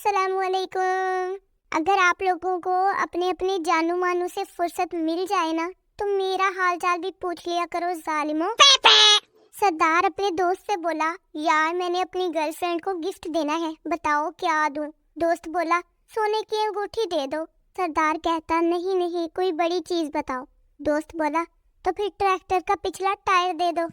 अस्सलाम वालेकुम। अगर आप लोगों को अपने अपने जानू मानू से फुर्सत मिल जाए ना तो मेरा हाल चाल भी पूछ लिया करो जालिमो। सरदार अपने दोस्त से बोला, यार मैंने अपनी गर्लफ्रेंड को गिफ्ट देना है, बताओ क्या दूं। दोस्त बोला, सोने की अंगूठी दे दो। सरदार कहता, नहीं नहीं कोई बड़ी चीज बताओ। दोस्त बोला, तो फिर ट्रैक्टर का पिछला टायर दे दो।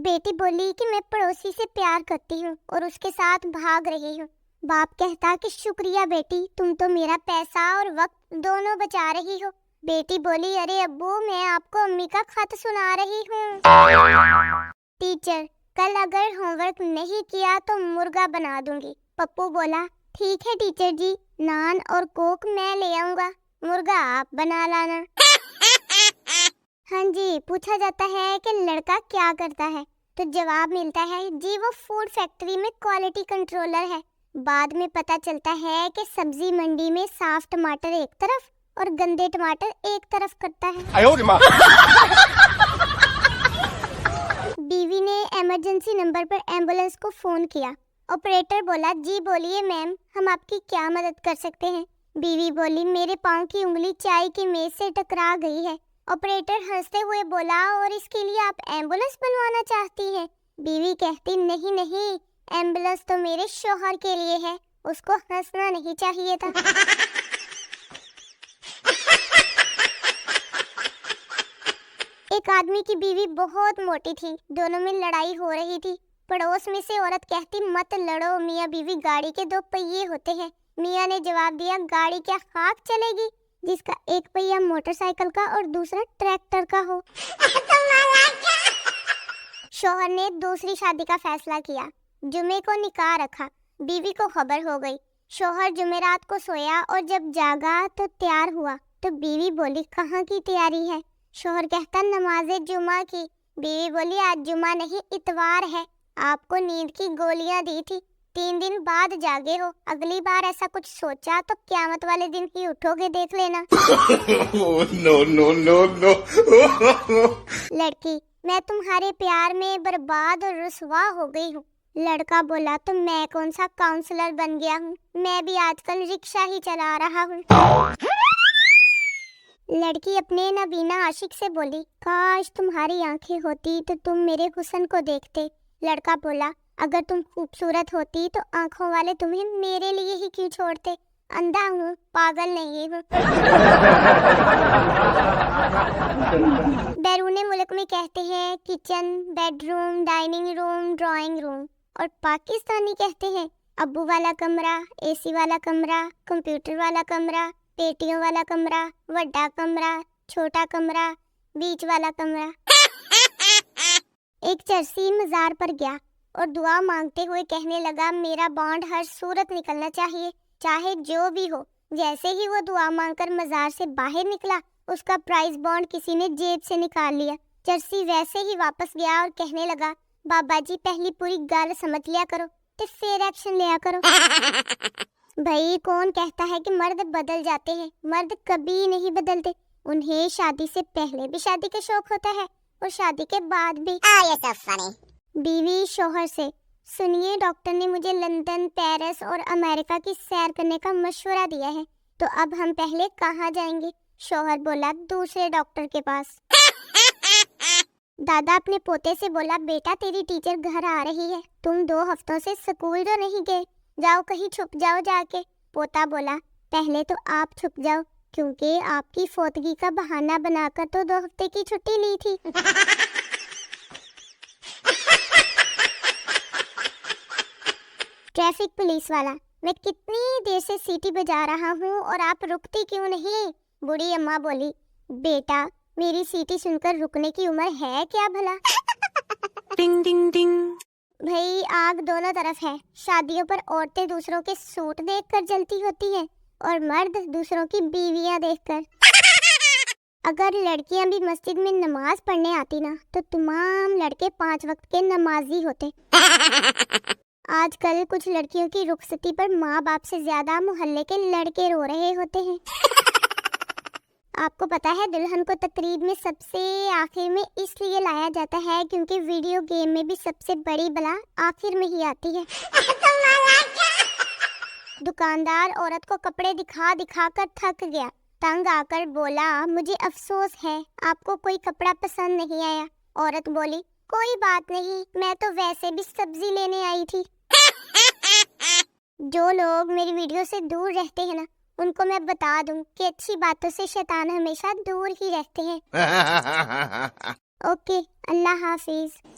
बेटी बोली कि मैं पड़ोसी से प्यार करती हूँ और उसके साथ भाग रही हूँ। बाप कहता कि शुक्रिया बेटी, तुम तो मेरा पैसा और वक्त दोनों बचा रही हो। बेटी बोली, अरे अब्बू मैं आपको अम्मी का खत सुना रही हूँ। टीचर, कल अगर होमवर्क नहीं किया तो मुर्गा बना दूंगी। पप्पू बोला, ठीक है टीचर जी, नान और कोक मैं ले आऊंगा, मुर्गा आप बना लाना। हाँ जी, पूछा जाता है कि लड़का क्या करता है तो जवाब मिलता है, जी वो फूड फैक्ट्री में क्वालिटी कंट्रोलर है। बाद में पता चलता है कि सब्जी मंडी में साफ टमाटर एक तरफ और गंदे टमाटर एक तरफ करता है। बीवी ने इमरजेंसी नंबर पर एम्बुलेंस को फोन किया। ऑपरेटर बोला, जी बोलिए मैम, हम आपकी क्या मदद कर सकते हैं। बीवी बोली, मेरे पाँव की उंगली चाय की मेज से टकरा गई है। ऑपरेटर हंसते हुए बोला, और इसके लिए आप एम्बुलेंस बनवाना चाहती हैं। बीवी कहती, नहीं नहीं, एम्बुलेंस तो मेरे शौहर के लिए है, उसको हंसना नहीं चाहिए था। एक आदमी की बीवी बहुत मोटी थी, दोनों में लड़ाई हो रही थी। पड़ोस में से औरत कहती, मत लड़ो, मियाँ बीवी गाड़ी के दो पहिए होते हैं। मियाँ ने जवाब दिया, गाड़ी क्या खाक चलेगी जिसका एक पहिया मोटरसाइकिल का और दूसरा ट्रैक्टर का हो। शौहर ने दूसरी शादी का फैसला किया, जुमे को निकाह रखा। बीवी को खबर हो गई। शौहर जुमेरात को सोया और जब जागा तो तैयार हुआ तो बीवी बोली, कहाँ की तैयारी है। शौहर कहता, नमाज़े जुमा की। बीवी बोली, आज जुमा नहीं इतवार है, आपको नींद की गोलियां दी थी, 3 दिन बाद जागे हो, अगली बार ऐसा कुछ सोचा तो क़यामत वाले दिन ही उठोगे, देख लेना। No no no no. लड़की, मैं तुम्हारे प्यार में बर्बाद और रुसवा हो गई हूँ। लड़का बोला, तो मैं कौन सा काउंसलर बन गया हूँ, मैं भी आजकल रिक्शा ही चला रहा हूँ। लड़की अपने नबीना आशिक से बोली, काश तुम्हारी आंखें होती तो तुम मेरे हुस्न को देखते। लड़का बोला, अगर तुम खूबसूरत होती तो आंखों वाले तुम्हें मेरे लिए ही क्यों छोड़ते। अंधा हूँ, पागल नहीं हूँ। बैरूने मुल्क में कहते हैं kitchen, bedroom, dining room, drawing room, और पाकिस्तानी कहते हैं अब्बू वाला कमरा, एसी वाला कमरा, कंप्यूटर वाला कमरा, पेटियों वाला कमरा, बड़ा कमरा, छोटा कमरा, बीच वाला कमरा। एक चर्सी मजार पर गया और दुआ मांगते हुए कहने लगा, मेरा बॉन्ड हर सूरत निकलना चाहिए, चाहे जो भी हो। जैसे ही वो दुआ मांगकर मजार से बाहर निकला, उसका प्राइस बॉन्ड किसी ने जेब से निकाल लिया। चर्सी वैसे ही वापस गया और कहने लगा, बाबा जी पहली पूरी गल समझ लिया करो तो फिर एक्शन लिया करो। भाई कौन कहता है कि मर्द बदल जाते हैं, मर्द कभी नहीं बदलते। उन्हें शादी से पहले भी शादी का शौक होता है और शादी के बाद भी। बीवी शौहर से, सुनिए डॉक्टर ने मुझे लंदन, पेरिस और अमेरिका की सैर करने का मशवरा दिया है, तो अब हम पहले कहाँ जाएंगे। शौहर बोला, दूसरे डॉक्टर के पास। दादा अपने पोते से बोला, बेटा तेरी टीचर घर आ रही है, तुम 2 हफ्तों से स्कूल तो नहीं गए, जाओ कहीं छुप जाओ जाके। पोता बोला, पहले तो आप छुप जाओ, क्योंकि आपकी फोतगी का बहाना बनाकर तो 2 हफ्ते की छुट्टी ली थी। ट्रैफिक पुलिस वाला, मैं कितनी देर से सीटी बजा रहा हूँ और आप रुकती क्यों नहीं। बूढ़ी अम्मा बोली, बेटा मेरी सीटी सुनकर रुकने की उम्र है क्या भला। टिंग टिंग टिंग। भाई आग दोनों तरफ है, शादियों पर औरतें दूसरों के सूट देखकर जलती होती हैं और मर्द दूसरों की बीवियां देखकर। अगर लड़कियां भी मस्जिद में नमाज पढ़ने आती ना तो तमाम लड़के 5 वक्त के नमाजी होते। आजकल कुछ लड़कियों की रुखसती पर माँ बाप से ज्यादा मोहल्ले के लड़के रो रहे होते हैं। आपको पता है दुल्हन को तकरीब में सबसे आखिर में इसलिए लाया जाता है क्योंकि वीडियो गेम में भी सबसे बड़ी बला आखिर में ही आती है। دکاندار عورت کو کپڑے دکھا دکھا کر تھک گیا، تنگ آ کر بولا مجھے افسوس ہے آپ کو کوئی کپڑا پسند نہیں آیا۔ عورت بولی کوئی بات نہیں، میں تو ویسے بھی سبزی لینے آئی تھی۔ جو لوگ میری ویڈیو سے دور رہتے ہیں نا، ان کو میں بتا دوں کہ اچھی باتوں سے شیطان ہمیشہ دور ہی رہتے ہیں۔ اوکے، اللہ حافظ۔